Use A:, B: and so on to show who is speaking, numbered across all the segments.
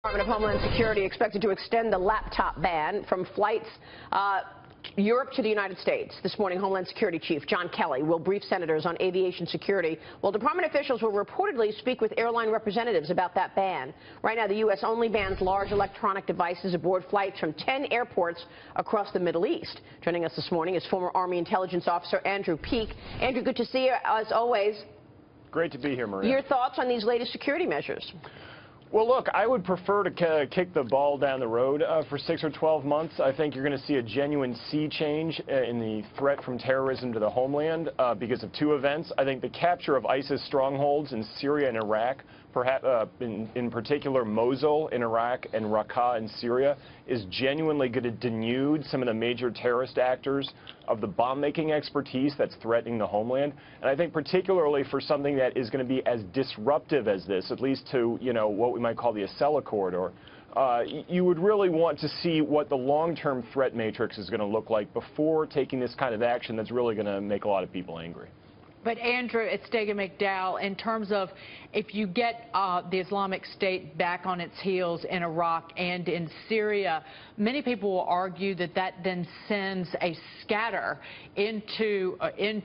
A: Department of Homeland Security expected to extend the laptop ban from flights Europe to the United States. This morning, Homeland Security Chief John Kelly will brief senators on aviation security, while department officials will reportedly speak with airline representatives about that ban. Right now, the U.S. only bans large electronic devices aboard flights from 10 airports across the Middle East. Joining us this morning is former Army intelligence officer Andrew Peek. Andrew, good to see you, as always.
B: Great to be here, Maria.
A: Your thoughts on these latest security measures?
B: Well, look, I would prefer to kick the ball down the road for 6 or 12 months. I think you're going to see a genuine sea change in the threat from terrorism to the homeland because of two events. I think the capture of ISIS strongholds in Syria and Iraq, perhaps in particular Mosul in Iraq and Raqqa in Syria, is genuinely going to denude some of the major terrorist actors of the bomb-making expertise that's threatening the homeland. And I think particularly for something that is going to be as disruptive as this, at least to, what we might call the Acela corridor, you would really want to see what the long-term threat matrix is going to look like before taking this kind of action that's really going to make a lot of people angry.
C: But Andrew, it's Stegan McDowell. In terms of if you get the Islamic State back on its heels in Iraq and in Syria, many people will argue that that then sends a scatter into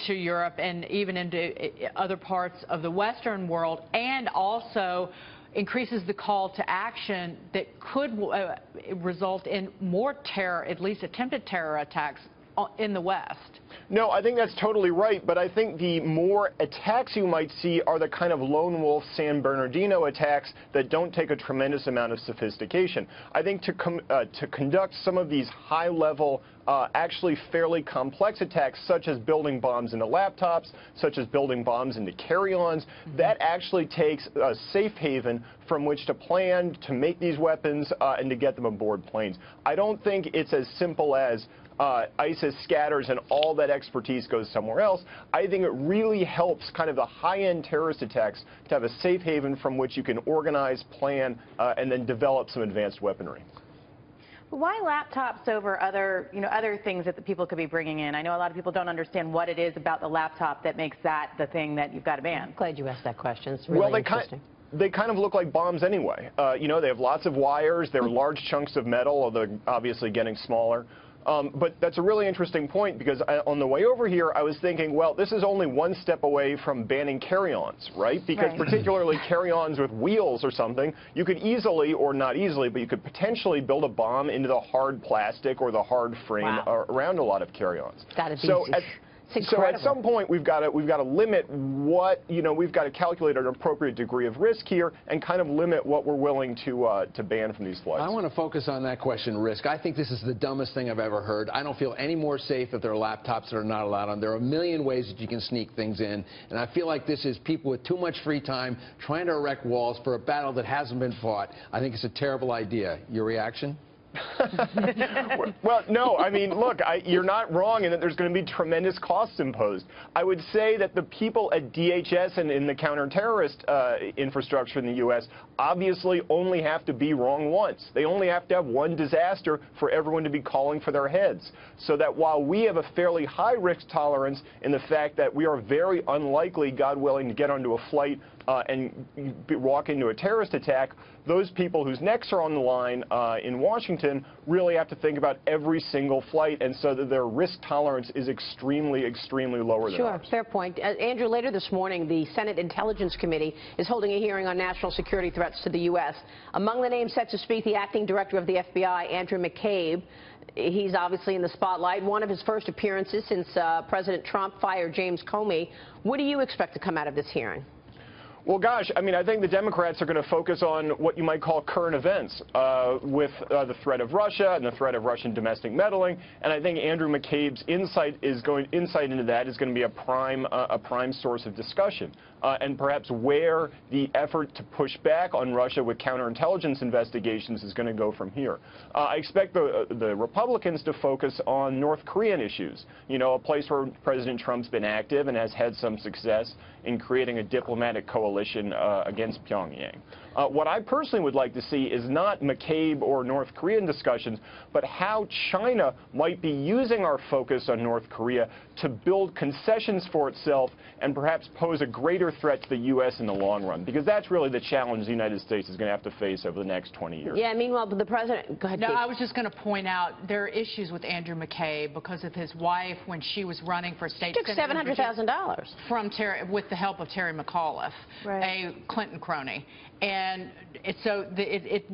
C: Europe and even into other parts of the Western world, and also increases the call to action that could result in more terror, at least attempted terror attacks in the West.
B: No, I think that's totally right, but I think the more attacks you might see are the kind of lone wolf San Bernardino attacks that don't take a tremendous amount of sophistication. I think to conduct some of these high-level, actually fairly complex attacks, such as building bombs into laptops, such as building bombs into carry-ons, that actually takes a safe haven from which to plan to make these weapons and to get them aboard planes. I don't think it's as simple as ISIS scatters and all that expertise goes somewhere else. I think it really helps kind of the high-end terrorist attacks to have a safe haven from which you can organize, plan, and then develop some advanced weaponry.
D: Why laptops over other things that the people could be bringing in? I know a lot of people don't understand what it is about the laptop that makes that the thing that you've got to ban.
A: I'm glad you asked that question. It's really interesting.
B: They kind of look like bombs anyway. They have lots of wires. They're large chunks of metal, although obviously getting smaller. But that's a really interesting point, because on the way over here, I was thinking, well, this is only one step away from banning carry-ons, right? Because particularly carry-ons with wheels or something, you could easily, or not easily, but you could potentially build a bomb into the hard plastic or the hard frame around a lot of carry-ons. So at some point, we've got to limit what, we've got to calculate an appropriate degree of risk here and kind of limit what we're willing to ban from these flights.
E: I want to focus on that question, risk. I think this is the dumbest thing I've ever heard. I don't feel any more safe if there are laptops that are not allowed on. There are a million ways that you can sneak things in, and I feel like this is people with too much free time trying to erect walls for a battle that hasn't been fought. I think it's a terrible idea. Your reaction?
B: Well, no, I mean, look, you're not wrong in that there's going to be tremendous costs imposed. I would say that the people at DHS and in the counterterrorist infrastructure in the U.S. obviously only have to be wrong once. They only have to have one disaster for everyone to be calling for their heads. So that while we have a fairly high risk tolerance in the fact that we are very unlikely, God willing, to get onto a flight and walk into a terrorist attack, those people whose necks are on the line in Washington really have to think about every single flight, and so that their risk tolerance is extremely, extremely lower than ours.
A: Sure, fair point. Andrew, later this morning, the Senate Intelligence Committee is holding a hearing on national security threats to the U.S. Among the names set to speak, the acting director of the FBI, Andrew McCabe. He's obviously in the spotlight. One of his first appearances since President Trump fired James Comey. What do you expect to come out of this hearing?
B: Well, gosh, I mean, I think the Democrats are going to focus on what you might call current events with the threat of Russia and the threat of Russian domestic meddling. And I think Andrew McCabe's insight into that is going to be a prime source of discussion. And perhaps where the effort to push back on Russia with counterintelligence investigations is going to go from here. I expect the Republicans to focus on North Korean issues, a place where President Trump's been active and has had some success in creating a diplomatic coalition against Pyongyang. What I personally would like to see is not McCabe or North Korean discussions, but how China might be using our focus on North Korea to build concessions for itself and perhaps pose a greater threat to the U.S. in the long run, because that's really the challenge the United States is going to have to face over the next 20 years.
A: Yeah, meanwhile, the president... Go ahead,
C: No,
A: Kate.
C: I was just going to point out there are issues with Andrew McCabe because of his wife when she was running for state
A: Took
C: senator in Virginia
A: $700,000
C: from with the help of Terry McAuliffe,
D: Right.
C: a Clinton crony. And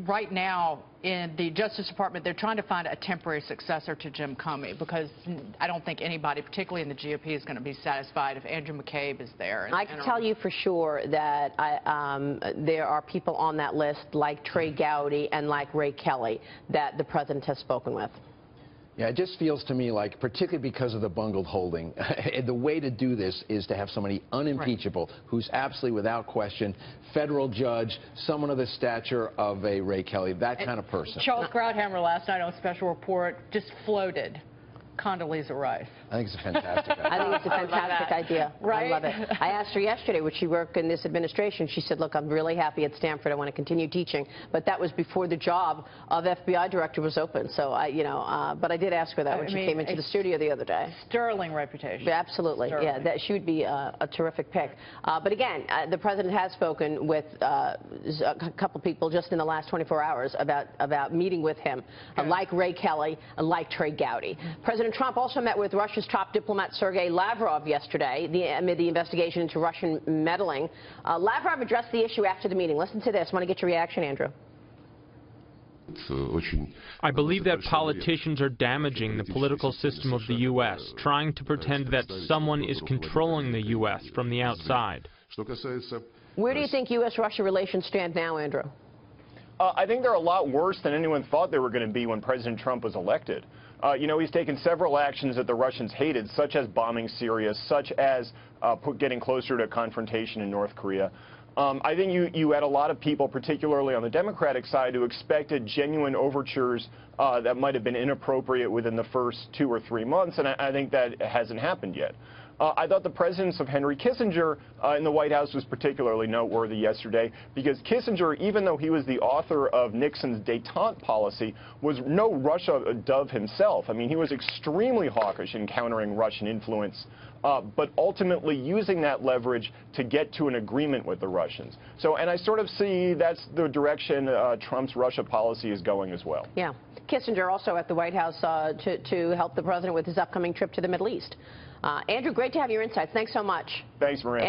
C: right now in the Justice Department, they're trying to find a temporary successor to Jim Comey, because I don't think anybody, particularly in the GOP, is going to be satisfied if Andrew McCabe is there.
A: I can tell you for sure that there are people on that list like Trey Gowdy and like Ray Kelly that the president has spoken with.
E: Yeah, it just feels to me like, particularly because of the bungled holding, the way to do this is to have somebody unimpeachable, who's absolutely, without question, federal judge, someone of the stature of a Ray Kelly, that kind of person.
C: Charles Krauthammer last night on Special Report just floated Condoleezza Rice.
E: I think it's a fantastic idea.
A: I think it's a fantastic idea.
C: Right?
A: I love it. I asked her yesterday, would she work in this administration? She said, look, I'm really happy at Stanford. I want to continue teaching. But that was before the job of FBI director was open. So, but I did ask her that when she came into the studio the other day.
C: Sterling reputation.
A: Yeah, absolutely.
C: Sterling.
A: Yeah, that she would be a terrific pick. But again, the president has spoken with a couple people just in the last 24 hours about meeting with him, like Ray Kelly, like Trey Gowdy. President Trump also met with Russia's top diplomat Sergei Lavrov yesterday amid the investigation into Russian meddling. Lavrov addressed the issue after the meeting. Listen to this. I want to get your reaction, Andrew.
F: I believe that politicians are damaging the political system of the U.S., trying to pretend that someone is controlling the U.S. from the outside.
A: Where do you think U.S.-Russia relations stand now, Andrew?
B: I think they're a lot worse than anyone thought they were going to be when President Trump was elected. He's taken several actions that the Russians hated, such as bombing Syria, such as getting closer to a confrontation in North Korea. I think you had a lot of people, particularly on the Democratic side, who expected genuine overtures that might have been inappropriate within the first 2 or 3 months, and I think that hasn't happened yet. I thought the presence of Henry Kissinger in the White House was particularly noteworthy yesterday, because Kissinger, even though he was the author of Nixon's détente policy, was no Russia dove himself. I mean, he was extremely hawkish in countering Russian influence, but ultimately using that leverage to get to an agreement with the Russians. And I sort of see that's the direction Trump's Russia policy is going as well.
A: Yeah. Kissinger also at the White House to help the president with his upcoming trip to the Middle East. Andrew, great to have your insights. Thanks so much.
B: Thanks, Maria.